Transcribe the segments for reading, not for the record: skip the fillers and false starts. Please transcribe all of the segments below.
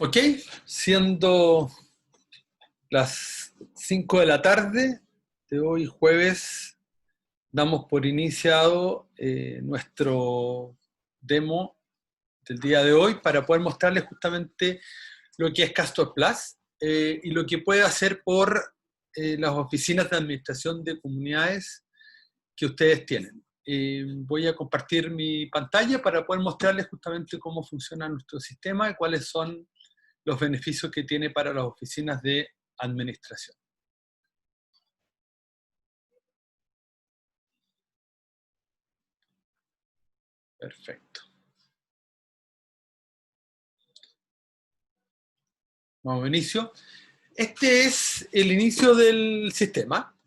Ok, siendo las 5 de la tarde de hoy jueves, damos por iniciado nuestro demo del día de hoy para poder mostrarles justamente lo que es Castor Plus y lo que puede hacer por las oficinas de administración de comunidades que ustedes tienen. Voy a compartir mi pantalla para poder mostrarles justamente cómo funciona nuestro sistema y cuáles son los beneficios que tiene para las oficinas de administración. Perfecto. Vamos a inicio. Este es el inicio del sistema.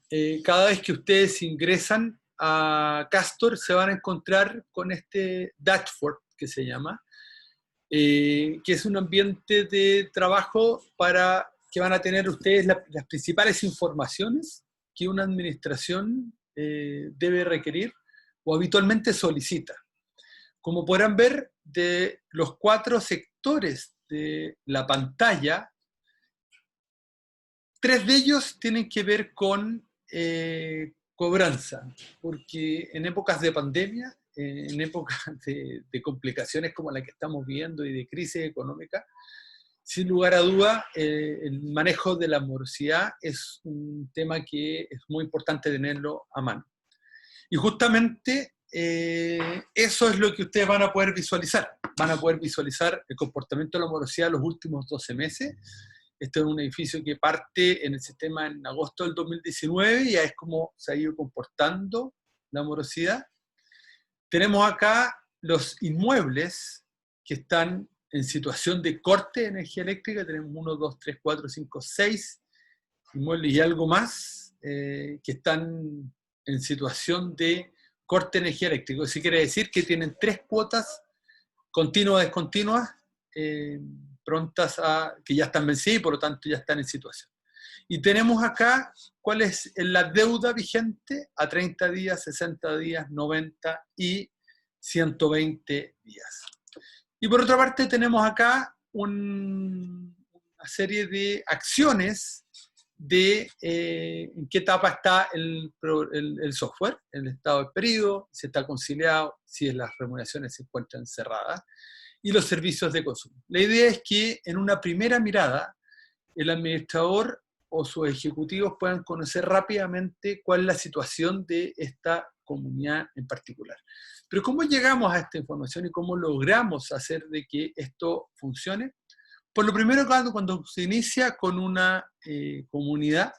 Cada vez que ustedes ingresan a Castor se van a encontrar con este dashboard que se llama, que es un ambiente de trabajo para que van a tener ustedes las principales informaciones que una administración debe requerir o habitualmente solicita. Como podrán ver, de los 4 sectores de la pantalla, 3 de ellos tienen que ver con cobranza, porque en épocas de pandemia, en épocas de complicaciones como la que estamos viendo y de crisis económica, sin lugar a duda, el manejo de la morosidad es un tema que es muy importante tenerlo a mano. Y justamente eso es lo que ustedes van a poder visualizar. Van a poder visualizar el comportamiento de la morosidad los últimos 12 meses. Este es un edificio que parte en el sistema en agosto del 2019 y ya es como se ha ido comportando la morosidad. Tenemos acá los inmuebles que están en situación de corte de energía eléctrica. Tenemos 1, 2, 3, 4, 5, 6 inmuebles y algo más que están en situación de corte de energía eléctrica. Eso quiere decir que tienen 3 cuotas continuas, descontinuas, prontas a, que ya están vencidas y por lo tanto ya están en situación. Y tenemos acá cuál es la deuda vigente a 30 días, 60 días, 90 y 120 días. Y por otra parte tenemos acá una serie de acciones de en qué etapa está el software, el estado del periodo, si está conciliado, si las remuneraciones se encuentran cerradas, y los servicios de consumo. La idea es que en una primera mirada el administrador o sus ejecutivos puedan conocer rápidamente cuál es la situación de esta comunidad en particular. Pero ¿cómo llegamos a esta información y cómo logramos hacer de que esto funcione? Por lo primero, cuando se inicia con una comunidad,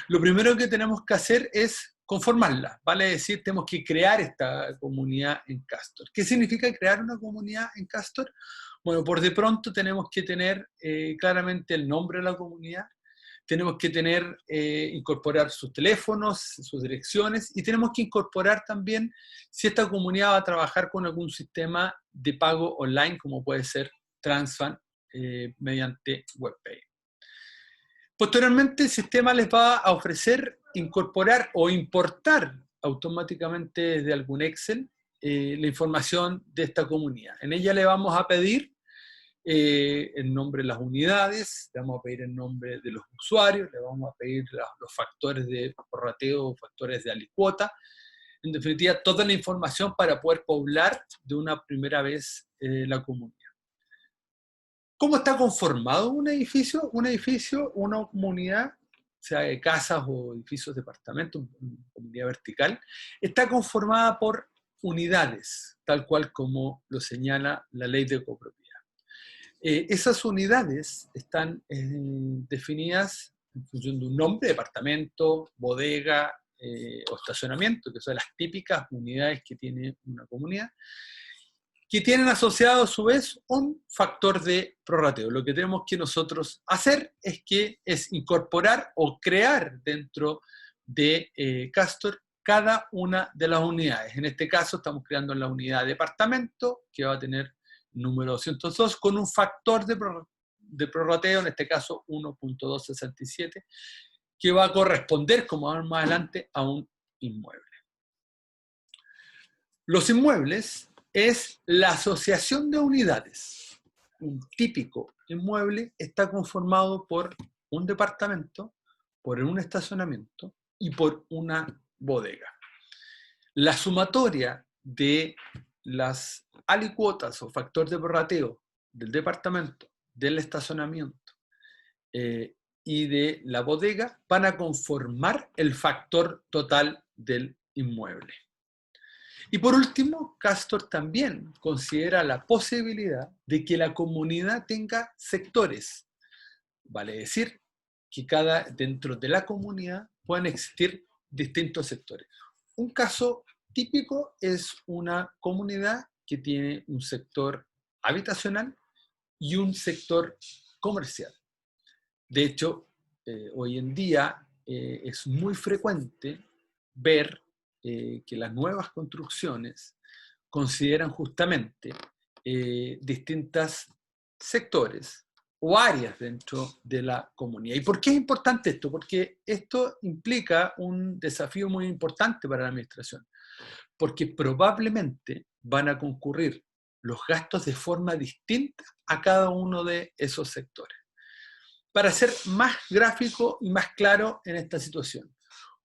lo primero que tenemos que hacer es conformarla, vale decir, tenemos que crear esta comunidad en Castor. ¿Qué significa crear una comunidad en Castor? Bueno, por de pronto tenemos que tener claramente el nombre de la comunidad, tenemos que tener, incorporar sus teléfonos, sus direcciones, y tenemos que incorporar también si esta comunidad va a trabajar con algún sistema de pago online, como puede ser Transfund, mediante WebPay. Posteriormente, el sistema les va a ofrecer incorporar o importar automáticamente desde algún Excel la información de esta comunidad. En ella le vamos a pedir el nombre de las unidades, le vamos a pedir el nombre de los usuarios, le vamos a pedir los factores de prorrateo, factores de alicuota, en definitiva, toda la información para poder poblar de una primera vez la comunidad. ¿Cómo está conformado un edificio? Un edificio, una comunidad, sea de casas o edificios, departamentos, una comunidad vertical, está conformada por unidades, tal cual como lo señala la ley de copropiedad. Esas unidades están definidas en función de un nombre, departamento, bodega o estacionamiento, que son las típicas unidades que tiene una comunidad, que tienen asociado a su vez un factor de prorrateo. Lo que tenemos que nosotros hacer es incorporar o crear dentro de Castor cada una de las unidades. En este caso estamos creando la unidad departamento, que va a tener número 202, con un factor de prorrateo, en este caso 1.267, que va a corresponder, como vamos más adelante, a un inmueble. Los inmuebles es la asociación de unidades. un típico inmueble está conformado por un departamento, por un estacionamiento y por una bodega. La sumatoria de las alicuotas o factor de prorrateo del departamento, del estacionamiento y de la bodega van a conformar el factor total del inmueble. Y por último, Castor también considera la posibilidad de que la comunidad tenga sectores. Vale decir que dentro de la comunidad pueden existir distintos sectores. Un caso típico es una comunidad que tiene un sector habitacional y un sector comercial. De hecho, hoy en día es muy frecuente ver que las nuevas construcciones consideran justamente distintos sectores o áreas dentro de la comunidad. ¿Y por qué es importante esto? Porque esto implica un desafío muy importante para la administración, porque probablemente van a concurrir los gastos de forma distinta a cada uno de esos sectores. Para ser más gráfico y más claro en esta situación,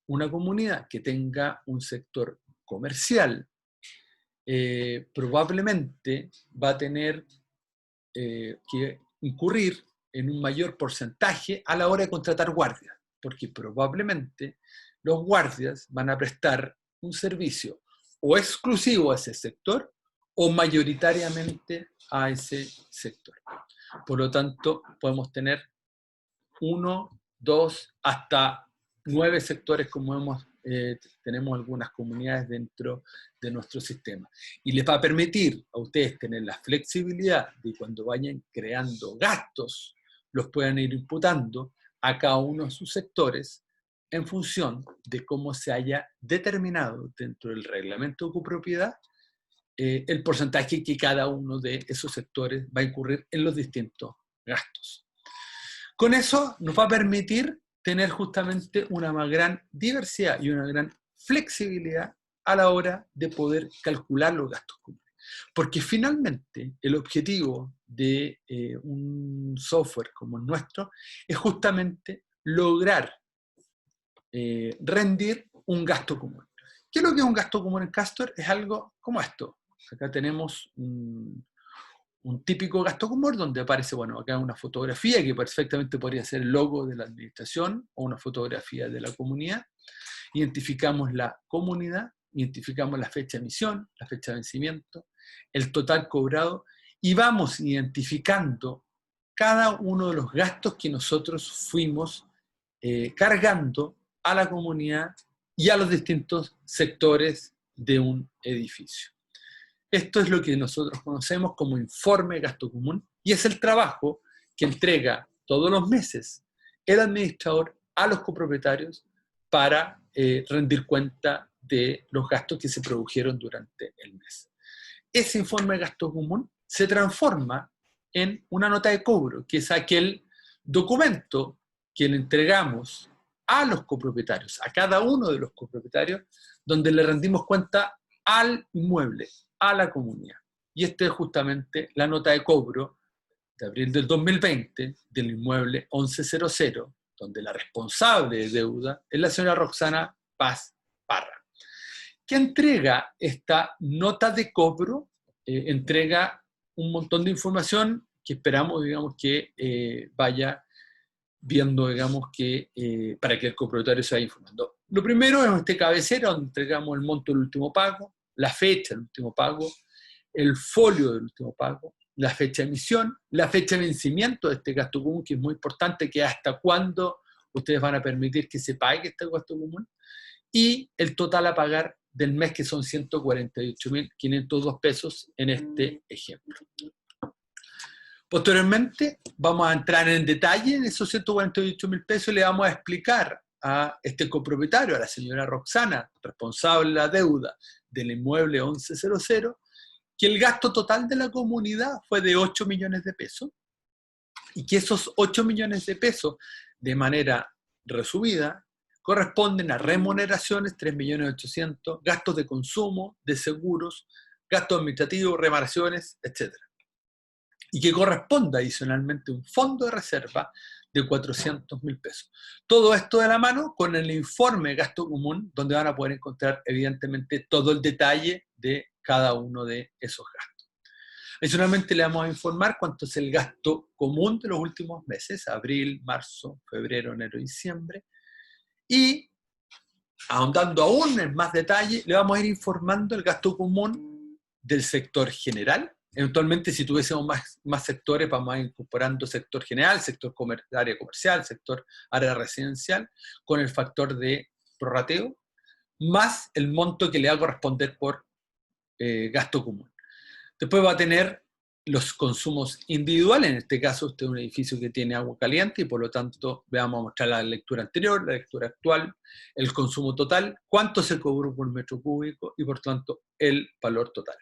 una comunidad que tenga un sector comercial probablemente va a tener que incurrir en un mayor porcentaje a la hora de contratar guardias, porque probablemente los guardias van a prestar un servicio o exclusivo a ese sector o mayoritariamente a ese sector. Por lo tanto, podemos tener 1, 2, hasta 9 sectores como tenemos algunas comunidades dentro de nuestro sistema. Y les va a permitir a ustedes tener la flexibilidad de cuando vayan creando gastos, los puedan ir imputando a cada uno de sus sectores en función de cómo se haya determinado dentro del reglamento de copropiedad el porcentaje que cada uno de esos sectores va a incurrir en los distintos gastos. Con eso nos va a permitir tener justamente una más gran diversidad y una gran flexibilidad a la hora de poder calcular los gastos comunes. Porque finalmente el objetivo de un software como el nuestro es justamente lograr rendir un gasto común. ¿Qué es lo que es un gasto común en Castor? Es algo como esto. Acá tenemos un típico gasto común donde aparece, bueno, acá una fotografía que perfectamente podría ser el logo de la administración o una fotografía de la comunidad. Identificamos la comunidad, identificamos la fecha de emisión, la fecha de vencimiento, el total cobrado y vamos identificando cada uno de los gastos que nosotros fuimos cargando a la comunidad y a los distintos sectores de un edificio. Esto es lo que nosotros conocemos como informe de gasto común y es el trabajo que entrega todos los meses el administrador a los copropietarios para rendir cuenta de los gastos que se produjeron durante el mes. Ese informe de gasto común se transforma en una nota de cobro, que es aquel documento que le entregamos a los copropietarios, a cada uno de los copropietarios, donde le rendimos cuenta al inmueble, a la comunidad. Y esta es justamente la nota de cobro de abril del 2020 del inmueble 1100, donde la responsable de deuda es la señora Roxana Paz Parra, que entrega esta nota de cobro, entrega un montón de información que esperamos, digamos, que vaya viendo, digamos, que para que el copropietario se vaya informando. Lo primero es este cabecera, donde entregamos el monto del último pago, la fecha del último pago, el folio del último pago, la fecha de emisión, la fecha de vencimiento de este gasto común, que es muy importante, que hasta cuándo ustedes van a permitir que se pague este gasto común, y el total a pagar del mes, que son 148.502 pesos en este ejemplo. Posteriormente vamos a entrar en detalle en esos 148.000 pesos y le vamos a explicar a este copropietario, a la señora Roxana, responsable de la deuda del inmueble 1100, que el gasto total de la comunidad fue de 8 millones de pesos y que esos 8 millones de pesos, de manera resumida, corresponden a remuneraciones, 3.800.000, gastos de consumo, de seguros, gastos administrativos, reparaciones, etc. y que corresponda adicionalmente un fondo de reserva de 400.000 pesos. Todo esto de la mano con el informe de gasto común, donde van a poder encontrar evidentemente todo el detalle de cada uno de esos gastos. Adicionalmente le vamos a informar cuánto es el gasto común de los últimos meses, abril, marzo, febrero, enero, diciembre, y ahondando aún en más detalle, le vamos a ir informando el gasto común del sector general. Eventualmente, si tuviésemos más sectores, vamos a ir incorporando sector general, sector área comercial, sector área residencial, con el factor de prorrateo, más el monto que le va a corresponder por gasto común. Después va a tener los consumos individuales, en este caso usted es un edificio que tiene agua caliente y por lo tanto vamos a mostrar la lectura anterior, la lectura actual, el consumo total, cuánto se cobró por metro cúbico y por tanto el valor total.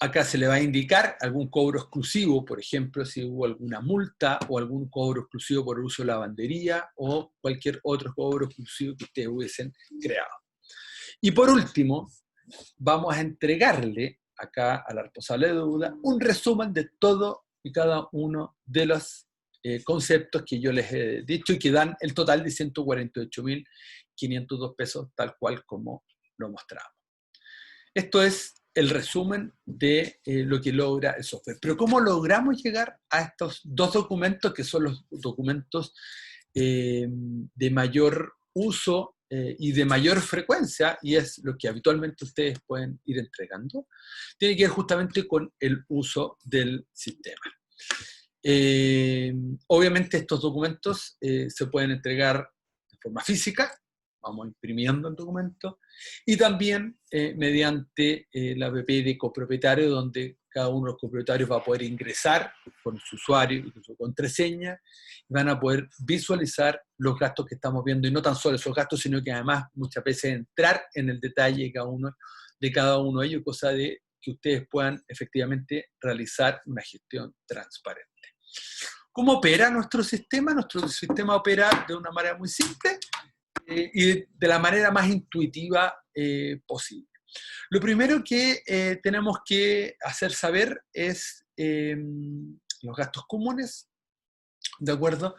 Acá se le va a indicar algún cobro exclusivo, por ejemplo, si hubo alguna multa o algún cobro exclusivo por uso de lavandería o cualquier otro cobro exclusivo que ustedes hubiesen creado. Y por último, vamos a entregarle acá a la responsable de deuda un resumen de todo y cada uno de los conceptos que yo les he dicho y que dan el total de 148.502 pesos, tal cual como lo mostramos. Esto es el resumen de lo que logra el software. Pero ¿cómo logramos llegar a estos dos documentos que son los documentos de mayor uso y de mayor frecuencia, y es lo que habitualmente ustedes pueden ir entregando? Tiene que ver justamente con el uso del sistema. Obviamente estos documentos se pueden entregar de forma física, vamos imprimiendo el documento, y también mediante la app de copropietario, donde cada uno de los copropietarios va a poder ingresar con su usuario y con su contraseña, y van a poder visualizar los gastos que estamos viendo, y no tan solo esos gastos, sino que además muchas veces entrar en el detalle de cada uno de ellos, cosa de que ustedes puedan efectivamente realizar una gestión transparente. ¿Cómo opera nuestro sistema? Nuestro sistema opera de una manera muy simple y de la manera más intuitiva posible. Lo primero que tenemos que hacer saber es los gastos comunes, ¿de acuerdo?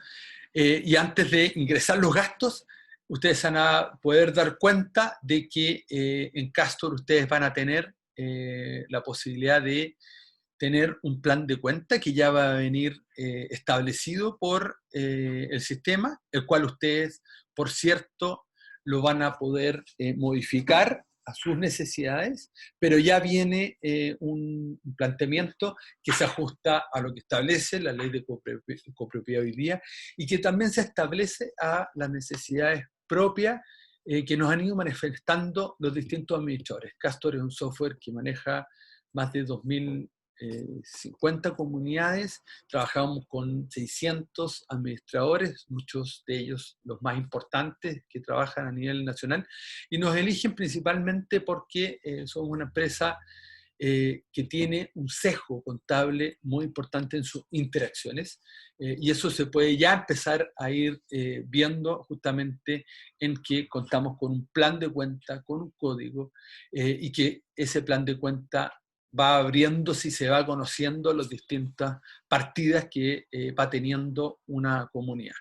Y antes de ingresar los gastos, ustedes van a poder dar cuenta de que en Castor ustedes van a tener la posibilidad de tener un plan de cuenta que ya va a venir establecido por el sistema, el cual ustedes, por cierto, lo van a poder modificar a sus necesidades, pero ya viene un planteamiento que se ajusta a lo que establece la ley de copropiedad hoy día y que también se establece a las necesidades propias que nos han ido manifestando los distintos administradores. Castor es un software que maneja más de 2.050 comunidades, trabajamos con 600 administradores, muchos de ellos los más importantes que trabajan a nivel nacional, y nos eligen principalmente porque somos una empresa que tiene un sesgo contable muy importante en sus interacciones, y eso se puede ya empezar a ir viendo justamente en que contamos con un plan de cuenta, con un código, y que ese plan de cuenta va abriéndose y se va conociendo las distintas partidas que va teniendo una comunidad.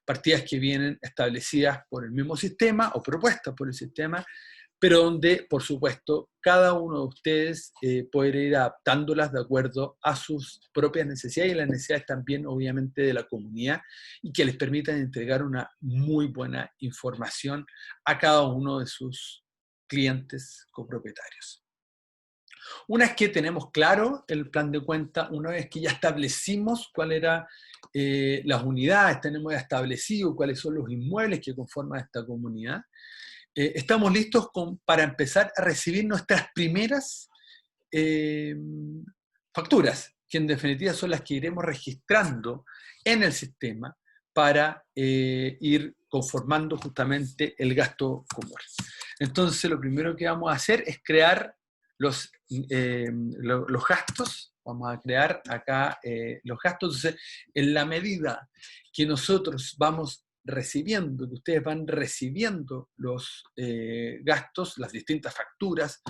Partidas que vienen establecidas por el mismo sistema o propuestas por el sistema, pero donde, por supuesto, cada uno de ustedes puede ir adaptándolas de acuerdo a sus propias necesidades y las necesidades también, obviamente, de la comunidad, y que les permitan entregar una muy buena información a cada uno de sus clientes copropietarios. Una vez que tenemos claro el plan de cuenta, una vez que ya establecimos cuáles eran las unidades, tenemos ya establecido cuáles son los inmuebles que conforman esta comunidad, estamos listos para empezar a recibir nuestras primeras facturas, que en definitiva son las que iremos registrando en el sistema para ir conformando justamente el gasto común. Entonces, lo primero que vamos a hacer es crear los gastos. Vamos a crear acá los gastos. Entonces, en la medida que nosotros vamos recibiendo, que ustedes van recibiendo los gastos, las distintas facturas,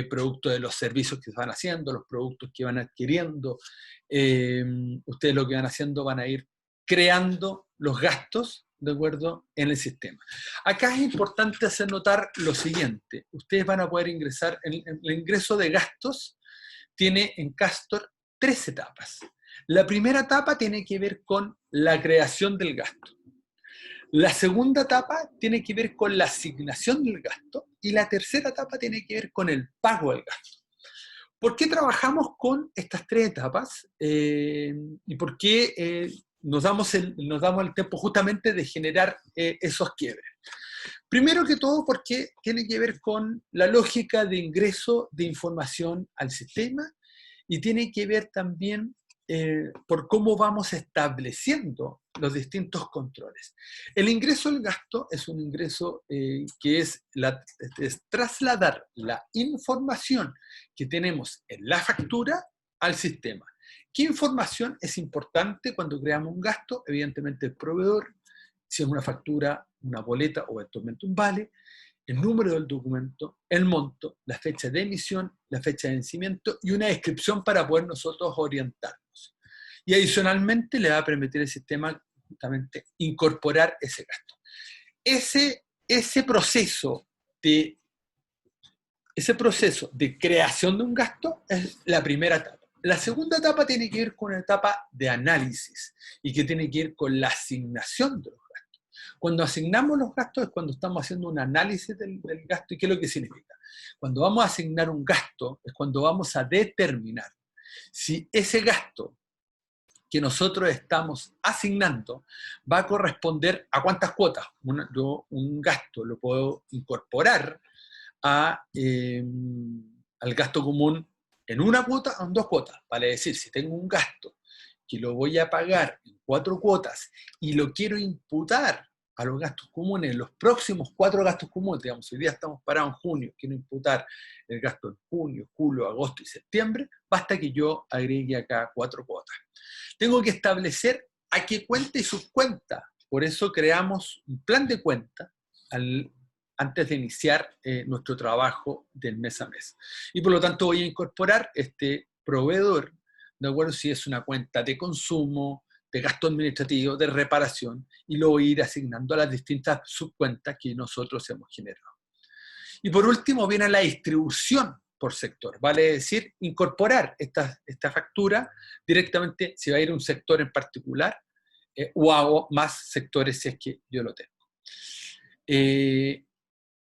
producto de los servicios que se van haciendo, los productos que van adquiriendo. Ustedes lo que van haciendo, van a ir creando los gastos, ¿de acuerdo?, en el sistema. Acá es importante hacer notar lo siguiente. Ustedes van a poder ingresar, el ingreso de gastos tiene en Castor 3 etapas. La primera etapa tiene que ver con la creación del gasto. La segunda etapa tiene que ver con la asignación del gasto. Y la tercera etapa tiene que ver con el pago del gasto. ¿Por qué trabajamos con estas 3 etapas? ¿Y por qué nos damos el tiempo justamente de generar esos quiebres? Primero que todo, porque tiene que ver con la lógica de ingreso de información al sistema y tiene que ver también por cómo vamos estableciendo los distintos controles. El ingreso al gasto es un ingreso que es trasladar la información que tenemos en la factura al sistema. ¿Qué información es importante cuando creamos un gasto? Evidentemente el proveedor, si es una factura, una boleta o eventualmente un vale, el número del documento, el monto, la fecha de emisión, la fecha de vencimiento y una descripción para poder nosotros orientarnos. Y adicionalmente le va a permitir al sistema justamente incorporar ese gasto. Ese proceso de creación de un gasto es la primera etapa. La segunda etapa tiene que ver con una etapa de análisis y que tiene que ver con la asignación de los gastos. Cuando asignamos los gastos es cuando estamos haciendo un análisis del gasto. ¿Y qué es lo que significa? Cuando vamos a asignar un gasto es cuando vamos a determinar si ese gasto que nosotros estamos asignando va a corresponder a cuántas cuotas. Yo un gasto lo puedo incorporar al gasto común en una cuota o en 2 cuotas. Vale decir, si tengo un gasto que lo voy a pagar en 4 cuotas y lo quiero imputar a los gastos comunes, los próximos 4 gastos comunes, digamos, hoy día estamos parados en junio, quiero imputar el gasto en junio, julio, agosto y septiembre, basta que yo agregue acá 4 cuotas. Tengo que establecer a qué cuenta y subcuenta. Por eso creamos un plan de cuenta antes de iniciar nuestro trabajo del mes a mes. Y por lo tanto voy a incorporar este proveedor, de acuerdo si es una cuenta de consumo, de gasto administrativo, de reparación, y lo voy a ir asignando a las distintas subcuentas que nosotros hemos generado. Y por último viene la distribución por sector, vale decir, incorporar esta factura directamente si va a ir a un sector en particular o hago más sectores si es que yo lo tengo.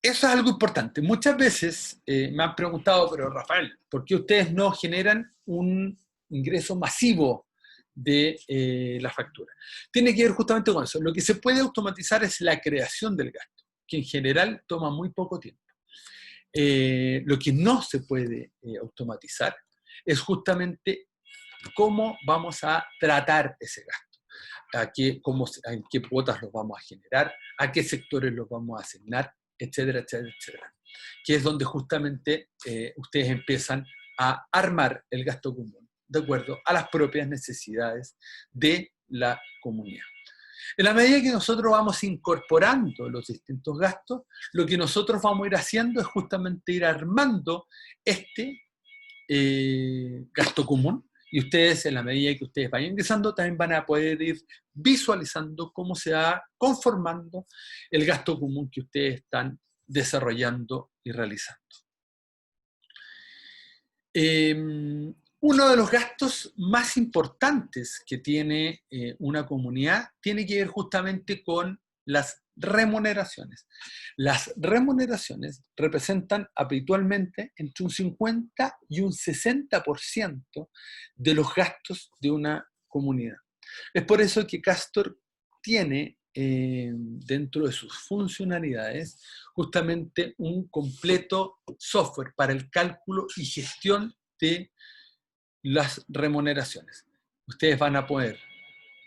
Eso es algo importante. Muchas veces me han preguntado, pero Rafael, ¿por qué ustedes no generan un ingreso masivo de la factura? Tiene que ver justamente con eso. Lo que se puede automatizar es la creación del gasto, que en general toma muy poco tiempo. Lo que no se puede automatizar es justamente cómo vamos a tratar ese gasto, en qué cuotas los vamos a generar, a qué sectores los vamos a asignar, etcétera, etcétera, etcétera. Que es donde justamente ustedes empiezan a armar el gasto común de acuerdo a las propias necesidades de la comunidad. En la medida que nosotros vamos incorporando los distintos gastos, lo que nosotros vamos a ir haciendo es justamente ir armando este gasto común, y ustedes, en la medida que ustedes vayan ingresando, también van a poder ir visualizando cómo se va conformando el gasto común que ustedes están desarrollando y realizando. Uno de los gastos más importantes que tiene una comunidad tiene que ver justamente con las remuneraciones. Las remuneraciones representan habitualmente entre un 50 y un 60% de los gastos de una comunidad. Es por eso que Castor tiene dentro de sus funcionalidades justamente un completo software para el cálculo y gestión de las remuneraciones. Ustedes van a poder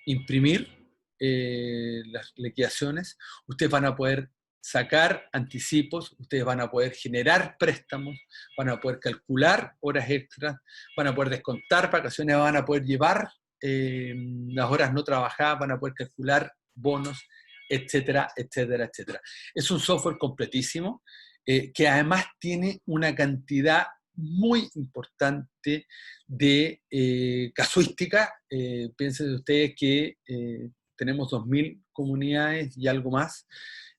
imprimir las liquidaciones, ustedes van a poder sacar anticipos, ustedes van a poder generar préstamos, van a poder calcular horas extras, van a poder descontar vacaciones, van a poder llevar las horas no trabajadas, van a poder calcular bonos, etcétera, etcétera, etcétera. Es un software completísimo, que además tiene una cantidad muy importante de casuística. Piensen ustedes que tenemos 2.000 comunidades y algo más.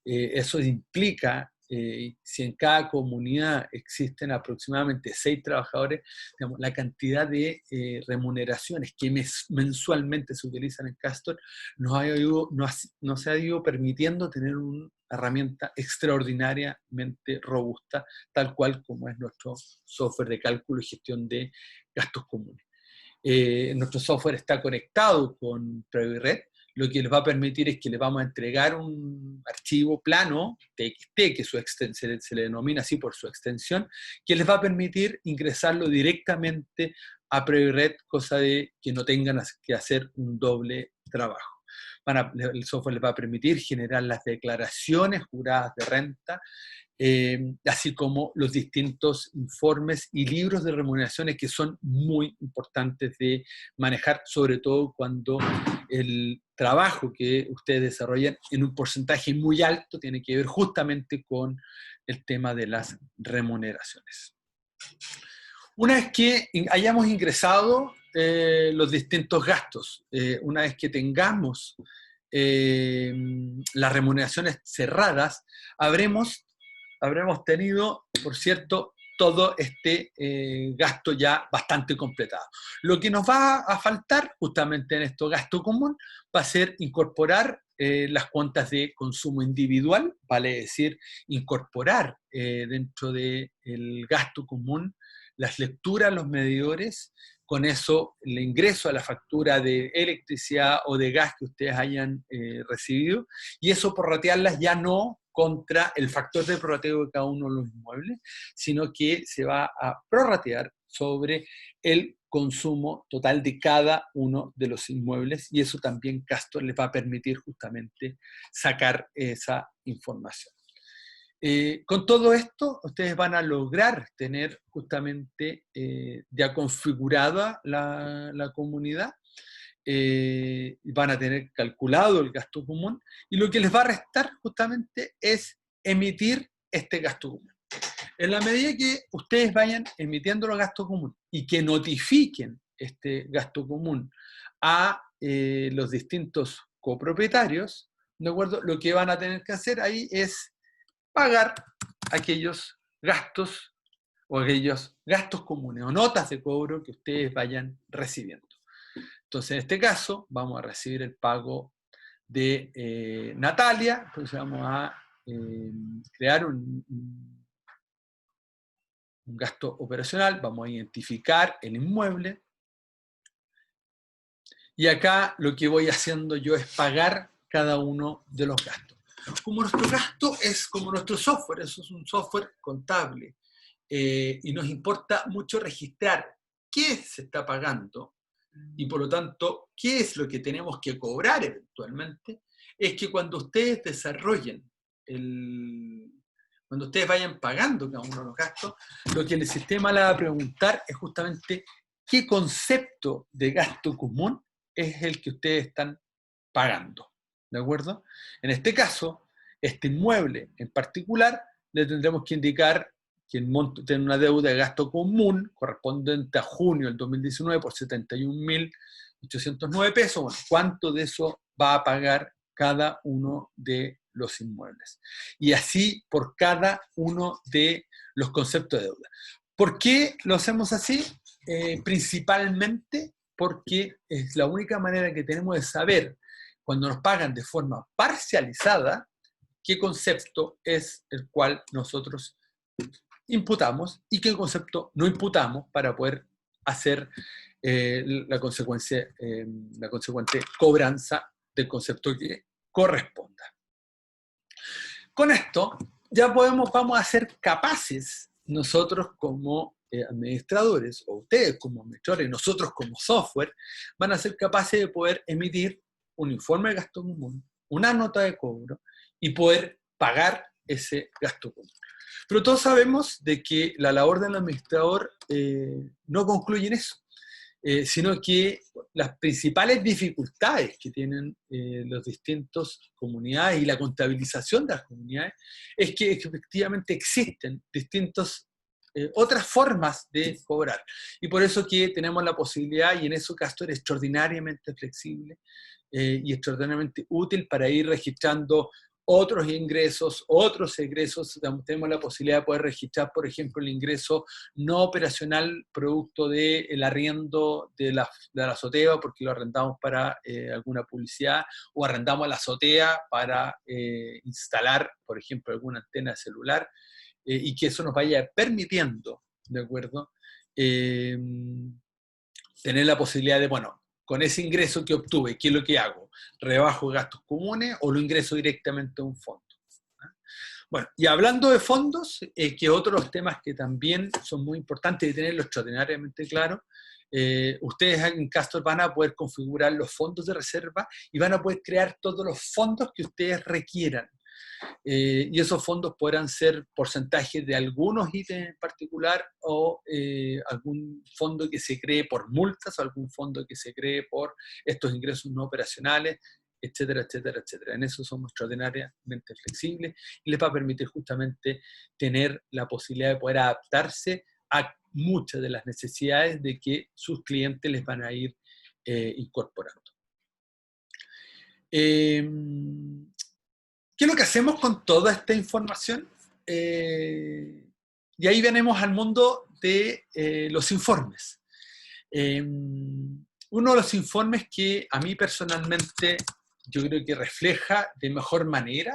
Eso implica, si en cada comunidad existen aproximadamente 6 trabajadores, digamos, la cantidad de remuneraciones que mensualmente se utilizan en Castor nos ha ido permitiendo tener una herramienta extraordinariamente robusta, tal cual como es nuestro software de cálculo y gestión de gastos comunes. Nuestro software está conectado con PreviRed, lo que les va a permitir es que les vamos a entregar un archivo plano, TXT, que se le denomina así por su extensión, que les va a permitir ingresarlo directamente a PreviRed, cosa de que no tengan que hacer un doble trabajo. El software les va a permitir generar las declaraciones juradas de renta, así como los distintos informes y libros de remuneraciones que son muy importantes de manejar, sobre todo cuando el trabajo que ustedes desarrollan en un porcentaje muy alto tiene que ver justamente con el tema de las remuneraciones. Una vez que hayamos ingresado los distintos gastos, una vez que tengamos las remuneraciones cerradas, habremos tenido, por cierto, todo este gasto ya bastante completado. Lo que nos va a faltar justamente en este gasto común va a ser incorporar las cuentas de consumo individual, vale decir, incorporar dentro del gasto común las lecturas, los medidores, con eso el ingreso a la factura de electricidad o de gas que ustedes hayan recibido, y eso prorratearlas ya no contra el factor de prorrateo de cada uno de los inmuebles, sino que se va a prorratear sobre el consumo total de cada uno de los inmuebles, y eso también Castor les va a permitir justamente sacar esa información. Con todo esto, ustedes van a lograr tener justamente ya configurada la comunidad, van a tener calculado el gasto común, y lo que les va a restar justamente es emitir este gasto común. En la medida que ustedes vayan emitiendo los gastos comunes y que notifiquen este gasto común a los distintos copropietarios, ¿de acuerdo? Lo que van a tener que hacer ahí es pagar aquellos gastos o aquellos gastos comunes o notas de cobro que ustedes vayan recibiendo. Entonces, en este caso, vamos a recibir el pago de Natalia. Entonces, vamos a crear un gasto operacional. Vamos a identificar el inmueble. Y acá lo que voy haciendo yo es pagar cada uno de los gastos. Como nuestro gasto es como nuestro software, eso es un software contable, y nos importa mucho registrar qué se está pagando y por lo tanto qué es lo que tenemos que cobrar eventualmente, es que cuando ustedes desarrollen, cuando ustedes vayan pagando cada uno de los gastos, lo que el sistema le va a preguntar es justamente qué concepto de gasto común es el que ustedes están pagando. ¿De acuerdo? En este caso, este inmueble en particular, le tendremos que indicar que el monto tiene una deuda de gasto común correspondiente a junio del 2019 por 71.809 pesos. Bueno, ¿cuánto de eso va a pagar cada uno de los inmuebles? Y así por cada uno de los conceptos de deuda. ¿Por qué lo hacemos así? Principalmente porque es la única manera que tenemos de saber, cuando nos pagan de forma parcializada, qué concepto es el cual nosotros imputamos y qué concepto no imputamos para poder hacer la consecuente cobranza del concepto que corresponda. Con esto ya vamos a ser capaces nosotros como administradores, o ustedes como administradores, nosotros como software, van a ser capaces de poder emitir un informe de gasto común, una nota de cobro y poder pagar ese gasto común. Pero todos sabemos de que la labor del administrador no concluye en eso, sino que las principales dificultades que tienen las distintas comunidades y la contabilización de las comunidades es que efectivamente existen distintas otras formas de cobrar. Y por eso que tenemos la posibilidad, y en eso Castor es extraordinariamente flexible y extraordinariamente útil para ir registrando otros ingresos, otros egresos. Tenemos la posibilidad de poder registrar, por ejemplo, el ingreso no operacional producto del arriendo de la azotea, porque lo arrendamos para alguna publicidad, o arrendamos la azotea para instalar, por ejemplo, alguna antena de celular, y que eso nos vaya permitiendo, ¿de acuerdo? Tener la posibilidad de, bueno, con ese ingreso que obtuve, ¿qué es lo que hago? ¿Rebajo gastos comunes o lo ingreso directamente a un fondo? Bueno, y hablando de fondos, que otros temas que también son muy importantes de tenerlo extraordinariamente claro, ustedes en Castor van a poder configurar los fondos de reserva y van a poder crear todos los fondos que ustedes requieran. Y esos fondos podrán ser porcentajes de algunos ítems en particular o algún fondo que se cree por multas o algún fondo que se cree por estos ingresos no operacionales, etcétera, etcétera, etcétera. En eso somos extraordinariamente flexibles y les va a permitir justamente tener la posibilidad de poder adaptarse a muchas de las necesidades de que sus clientes les van a ir incorporando. ¿Qué es lo que hacemos con toda esta información? Y ahí venimos al mundo de los informes. Uno de los informes que a mí personalmente yo creo que refleja de mejor manera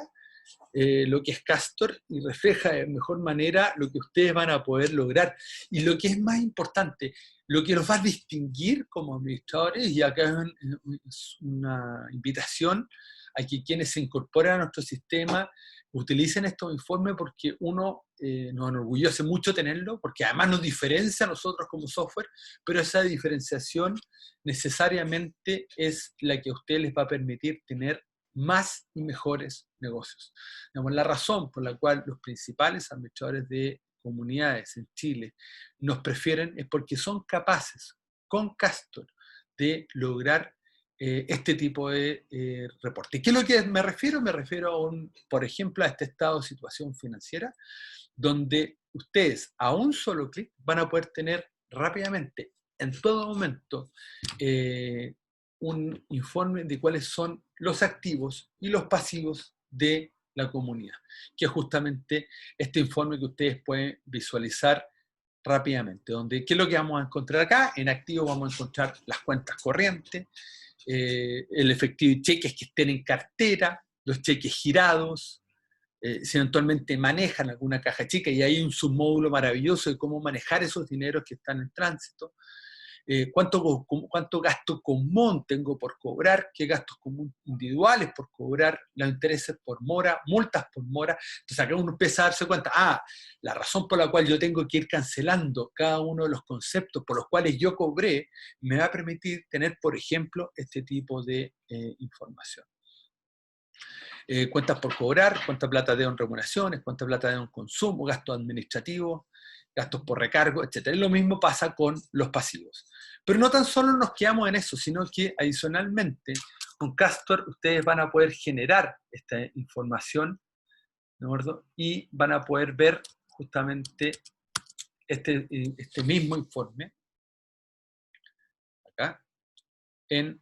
lo que es Castor y refleja de mejor manera lo que ustedes van a poder lograr. Y lo que es más importante, lo que los va a distinguir como administradores, y acá es una invitación a que quienes se incorporan a nuestro sistema utilicen estos informes, porque uno nos enorgullece mucho tenerlo, porque además nos diferencia a nosotros como software, pero esa diferenciación necesariamente es la que a ustedes les va a permitir tener más y mejores negocios. Digamos, la razón por la cual los principales administradores de comunidades en Chile nos prefieren es porque son capaces, con Castor, de lograr este tipo de reporte. ¿Qué es lo que me refiero? Me refiero, por ejemplo, a este estado de situación financiera, donde ustedes a un solo clic van a poder tener rápidamente, en todo momento, un informe de cuáles son los activos y los pasivos de la comunidad, que es justamente este informe que ustedes pueden visualizar rápidamente, donde ¿qué es lo que vamos a encontrar acá? En activos vamos a encontrar las cuentas corrientes, el efectivo y cheques que estén en cartera, los cheques girados, si eventualmente manejan alguna caja chica, y hay un submódulo maravilloso de cómo manejar esos dineros que están en tránsito. ¿Cuánto gasto común tengo por cobrar? ¿Qué gastos comunes individuales por cobrar? Los intereses por mora, multas por mora. Entonces acá uno empieza a darse cuenta, la razón por la cual yo tengo que ir cancelando cada uno de los conceptos por los cuales yo cobré, me va a permitir tener, por ejemplo, este tipo de información. Cuentas por cobrar, cuánta plata debo en remuneraciones, cuánta plata debo en consumo, gastos administrativos, gastos por recargo, etc. Y lo mismo pasa con los pasivos. Pero no tan solo nos quedamos en eso, sino que adicionalmente con Castor ustedes van a poder generar esta información, ¿de acuerdo? Y van a poder ver justamente este mismo informe acá en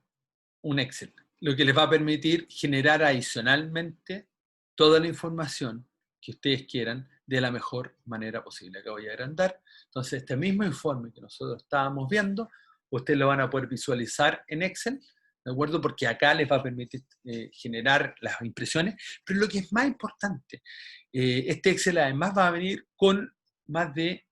un Excel, lo que les va a permitir generar adicionalmente toda la información que ustedes quieran de la mejor manera posible. Acá voy a agrandar. Entonces, este mismo informe que nosotros estábamos viendo, ustedes lo van a poder visualizar en Excel, ¿de acuerdo? Porque acá les va a permitir generar las impresiones, pero lo que es más importante, este Excel además va a venir con más de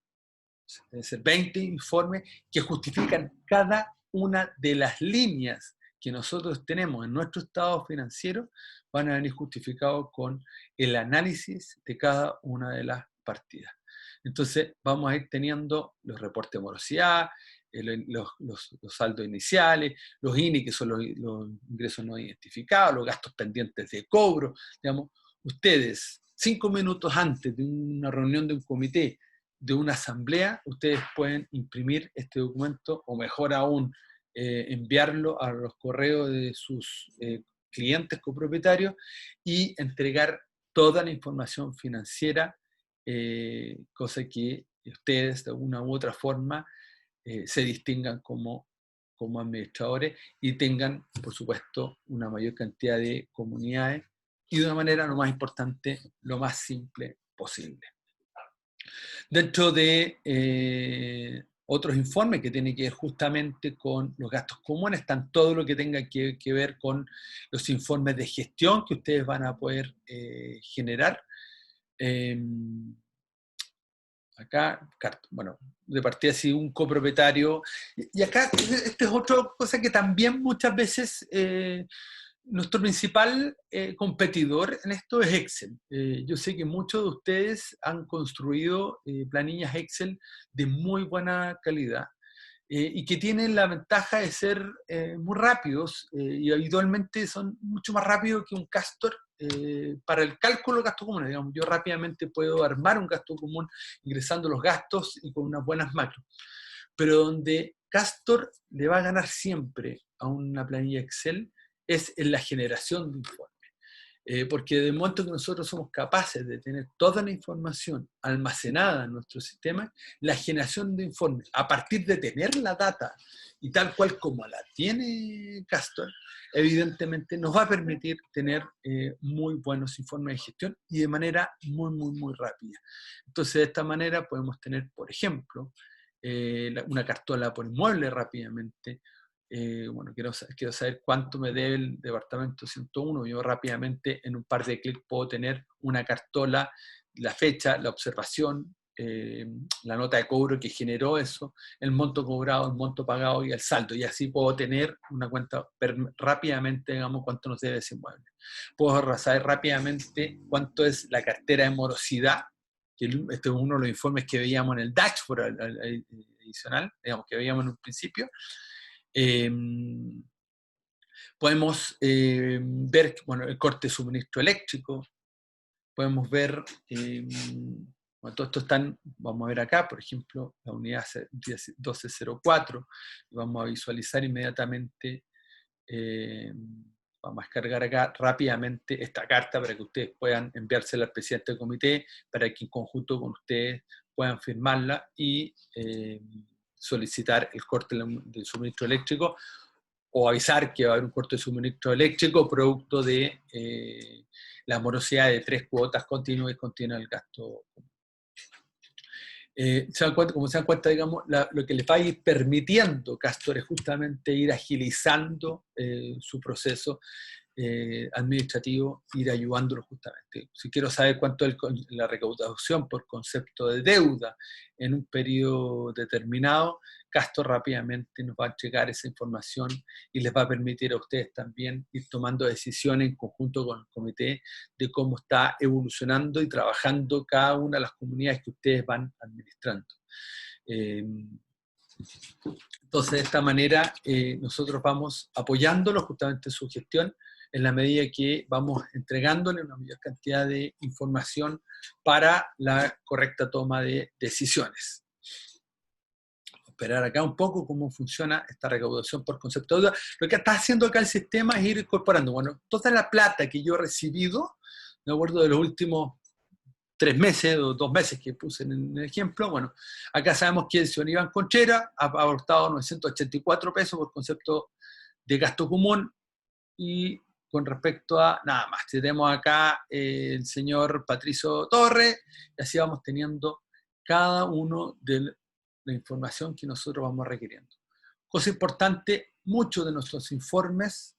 20 informes que justifican cada una de las líneas que nosotros tenemos en nuestro estado financiero, van a venir justificados con el análisis de cada una de las partidas. Entonces vamos a ir teniendo los reportes de morosidad, los saldos iniciales, los INI, que son los ingresos no identificados, los gastos pendientes de cobro. Digamos, ustedes, 5 minutos antes de una reunión de un comité, de una asamblea, ustedes pueden imprimir este documento, o mejor aún, enviarlo a los correos de sus clientes copropietarios y entregar toda la información financiera, cosa que ustedes de una u otra forma se distingan como administradores y tengan, por supuesto, una mayor cantidad de comunidades y de una manera, lo más importante, lo más simple posible. Dentro de otros informes que tienen que ver justamente con los gastos comunes, están todo lo que tenga que ver con los informes de gestión que ustedes van a poder generar. Acá, bueno, de partida si un copropietario, y acá esta es otra cosa que también muchas veces nuestro principal competidor en esto es Excel. Yo sé que muchos de ustedes han construido planillas Excel de muy buena calidad y que tienen la ventaja de ser muy rápidos y habitualmente son mucho más rápidos que un Castor para el cálculo de gastos comunes. Digamos, yo rápidamente puedo armar un gasto común ingresando los gastos y con unas buenas macros. Pero donde Castor le va a ganar siempre a una planilla Excel es en la generación de informes. Porque de momento que nosotros somos capaces de tener toda la información almacenada en nuestro sistema, la generación de informes, a partir de tener la data y tal cual como la tiene Castor, evidentemente nos va a permitir tener muy buenos informes de gestión y de manera muy rápida. Entonces, de esta manera podemos tener, por ejemplo, una cartola por inmueble rápidamente. Bueno, quiero saber cuánto me debe el departamento 101. Yo rápidamente, en un par de clics, puedo tener una cartola, la fecha, la observación, la nota de cobro que generó eso, el monto cobrado, el monto pagado y el saldo. Y así puedo tener una cuenta rápidamente, digamos, cuánto nos debe ese inmueble. Puedo saber rápidamente cuánto es la cartera de morosidad, que este es uno de los informes que veíamos en el dashboard adicional, digamos, que veíamos en un principio. Podemos ver, bueno, el corte de suministro eléctrico, podemos ver, bueno, todo esto están, vamos a ver acá, por ejemplo, la unidad 1204, vamos a visualizar inmediatamente, vamos a descargar acá rápidamente esta carta para que ustedes puedan enviársela al presidente del comité, para que en conjunto con ustedes puedan firmarla y solicitar el corte del suministro eléctrico o avisar que va a haber un corte de suministro eléctrico producto de la morosidad de 3 cuotas continuas que contiene el gasto. Como se dan cuenta, digamos, lo que les va a ir permitiendo Castor es justamente ir agilizando su proceso administrativo, ir ayudándolo justamente. Si quiero saber cuánto es la recaudación por concepto de deuda en un periodo determinado, Castor rápidamente nos va a entregar esa información y les va a permitir a ustedes también ir tomando decisiones en conjunto con el comité de cómo está evolucionando y trabajando cada una de las comunidades que ustedes van administrando. Entonces, de esta manera, nosotros vamos apoyándolo justamente en su gestión en la medida que vamos entregándole una mayor cantidad de información para la correcta toma de decisiones. Esperar acá un poco cómo funciona esta recaudación por concepto de deuda. Lo que está haciendo acá el sistema es ir incorporando, bueno, toda la plata que yo he recibido, me acuerdo de los últimos 3 meses o 2 meses que puse en el ejemplo, bueno, acá sabemos que el señor Iván Conchera ha aportado 984 pesos por concepto de gasto común y con respecto a nada más. Tenemos acá el señor Patricio Torres y así vamos teniendo cada uno de la información que nosotros vamos requiriendo. Cosa importante, muchos de nuestros informes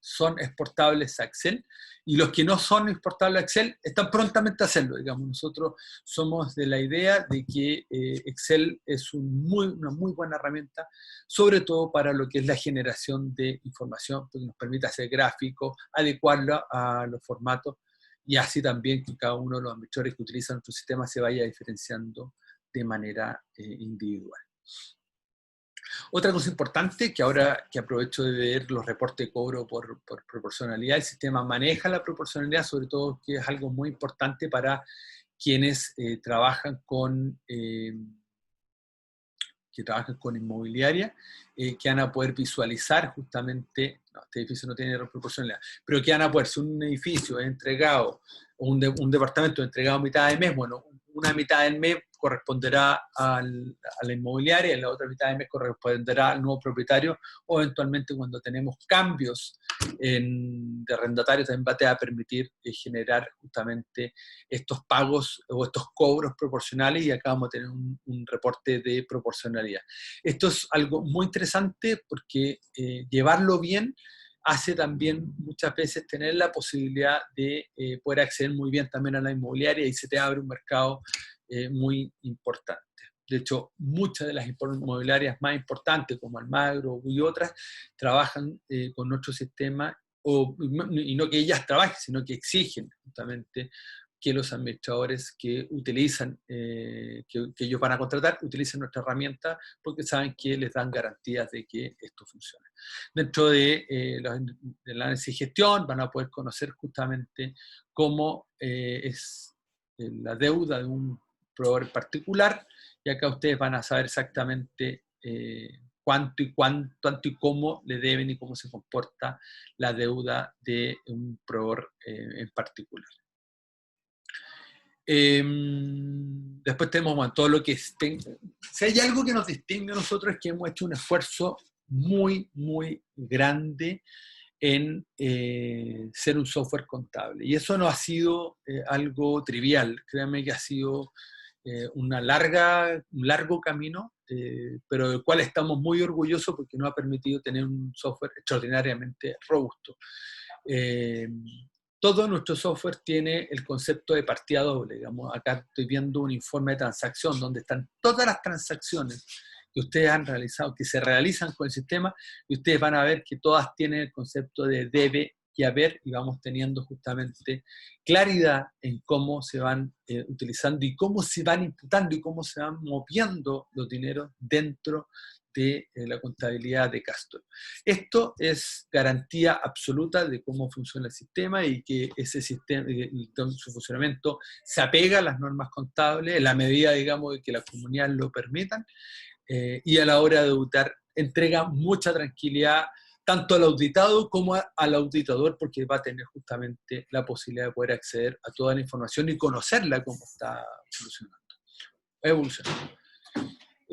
son exportables a Excel y los que no son exportables a Excel están prontamente a hacerlo. Digamos, nosotros somos de la idea de que Excel es una muy buena herramienta, sobre todo para lo que es la generación de información, porque nos permite hacer gráficos, adecuarlo a los formatos y así también que cada uno de los administradores que utilizan nuestro sistema se vaya diferenciando de manera individual. Otra cosa importante, que ahora que aprovecho de ver los reportes de cobro por proporcionalidad, el sistema maneja la proporcionalidad, sobre todo que es algo muy importante para quienes trabajan con que trabajan con inmobiliaria, que van a poder visualizar justamente, no, este edificio no tiene proporcionalidad, pero que van a poder, si un edificio es entregado, o un departamento entregado a mitad de mes, bueno, una mitad del mes corresponderá a la inmobiliaria y la otra mitad del mes corresponderá al nuevo propietario, o eventualmente cuando tenemos cambios de arrendatarios también va a permitir generar justamente estos pagos o estos cobros proporcionales, y acá vamos a tener un reporte de proporcionalidad. Esto es algo muy interesante porque llevarlo bien hace también muchas veces tener la posibilidad de poder acceder muy bien también a la inmobiliaria, y se te abre un mercado muy importante. De hecho, muchas de las inmobiliarias más importantes, como Almagro y otras, trabajan con nuestro sistema, y no que ellas trabajen, sino que exigen justamente que los administradores que utilizan, que ellos van a contratar, utilicen nuestra herramienta, porque saben que les dan garantías de que esto funciona. Dentro del análisis y gestión van a poder conocer justamente cómo es la deuda de un proveedor en particular, y acá ustedes van a saber exactamente cuánto y cómo le deben y cómo se comporta la deuda de un proveedor en particular. Después tenemos, bueno, todo lo que es... Si hay algo que nos distingue a nosotros, es que hemos hecho un esfuerzo muy, muy grande en ser un software contable. Y eso no ha sido algo trivial. Créanme que ha sido un largo camino, pero del cual estamos muy orgullosos porque nos ha permitido tener un software extraordinariamente robusto. Todo nuestro software tiene el concepto de partida doble. Digamos, acá estoy viendo un informe de transacción donde están todas las transacciones que ustedes han realizado, que se realizan con el sistema, y ustedes van a ver que todas tienen el concepto de debe y haber, y vamos teniendo justamente claridad en cómo se van utilizando y cómo se van imputando y cómo se van moviendo los dineros dentro de la contabilidad de Castor. Esto es garantía absoluta de cómo funciona el sistema, y que ese sistema, su funcionamiento se apega a las normas contables en la medida, digamos, de que la comunidad lo permitan, y a la hora de auditar entrega mucha tranquilidad tanto al auditado como al auditador, porque va a tener justamente la posibilidad de poder acceder a toda la información y conocerla cómo está evolucionando.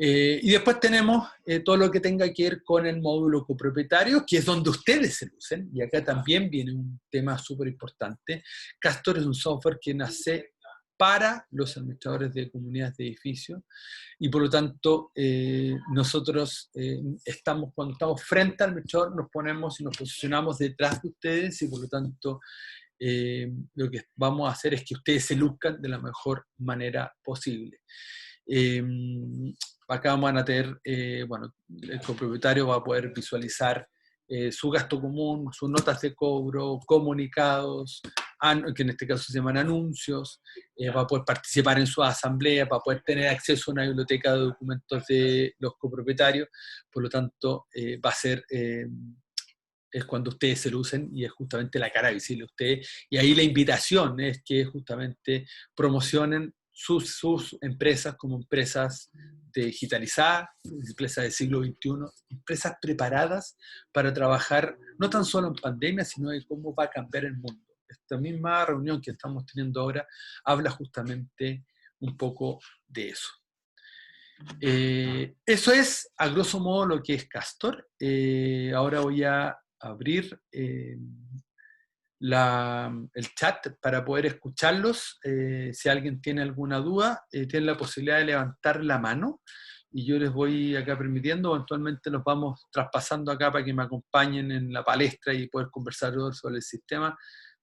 Y después tenemos todo lo que tenga que ver con el módulo copropietario, que es donde ustedes se lucen, y acá también viene un tema súper importante. Castor es un software que nace para los administradores de comunidades de edificios, y por lo tanto nosotros cuando estamos frente al administrador, nos ponemos y nos posicionamos detrás de ustedes, y por lo tanto lo que vamos a hacer es que ustedes se luzcan de la mejor manera posible. Acá van a tener, bueno, el copropietario va a poder visualizar su gasto común, sus notas de cobro, comunicados, que en este caso se llaman anuncios, va a poder participar en su asamblea, va a poder tener acceso a una biblioteca de documentos de los copropietarios. Por lo tanto, va a ser... es cuando ustedes se lucen, y es justamente la cara visible de ustedes, y ahí la invitación es que justamente promocionen sus empresas como empresas digitalizadas, empresas del siglo XXI, empresas preparadas para trabajar no tan solo en pandemia, sino de cómo va a cambiar el mundo. Esta misma reunión que estamos teniendo ahora habla justamente un poco de eso. Eso es, a grosso modo, lo que es Castor. Ahora voy a abrir el chat para poder escucharlos. Si alguien tiene alguna duda, tienen la posibilidad de levantar la mano, y yo les voy acá permitiendo. Eventualmente los vamos traspasando acá para que me acompañen en la palestra y poder conversar sobre el sistema.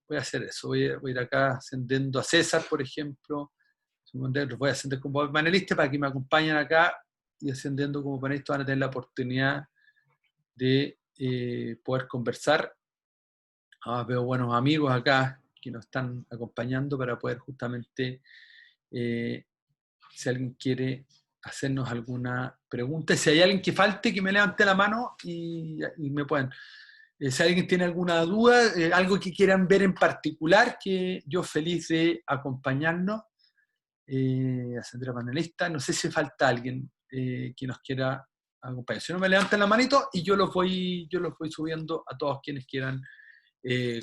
Voy a hacer eso. Voy a ir acá ascendiendo a César, por ejemplo. Los voy a ascender como panelista para que me acompañen acá, y ascendiendo como panelista van a tener la oportunidad de poder conversar. Veo buenos amigos acá que nos están acompañando para poder justamente, si alguien quiere hacernos alguna pregunta, si hay alguien que falte, que me levante la mano y me pueden. Si alguien tiene alguna duda, algo que quieran ver en particular, que yo feliz de acompañarnos. Ascender a panelista, no sé si falta alguien. que nos quiera acompañar. Si no me levantan la manito y yo los voy subiendo a todos quienes quieran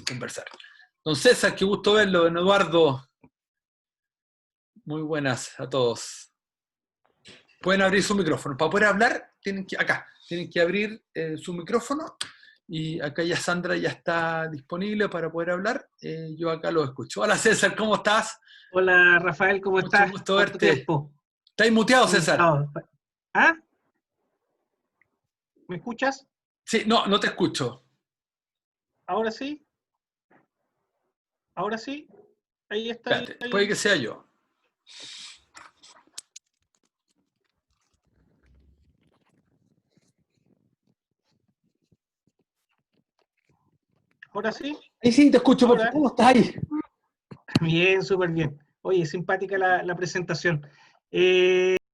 conversar. Don César, qué gusto verlo. Don Eduardo, muy buenas a todos. Pueden abrir su micrófono. Para poder hablar, tienen que abrir su micrófono. Y acá ya Sandra ya está disponible para poder hablar. Yo acá lo escucho. Hola César, ¿cómo estás? Hola Rafael, ¿cómo estás? Mucho gusto ¿Cuánto verte. tiempo? ¿Estás muteado, César? ¿Ah? ¿Me escuchas? Sí, no te escucho. ¿Ahora sí? ¿Ahora sí? Ahí está. Espérate, puede que sea yo. ¿Ahora sí? Ahí sí, te escucho. ¿Ahora? ¿Cómo estás ahí? Bien, súper bien. Oye, simpática la presentación.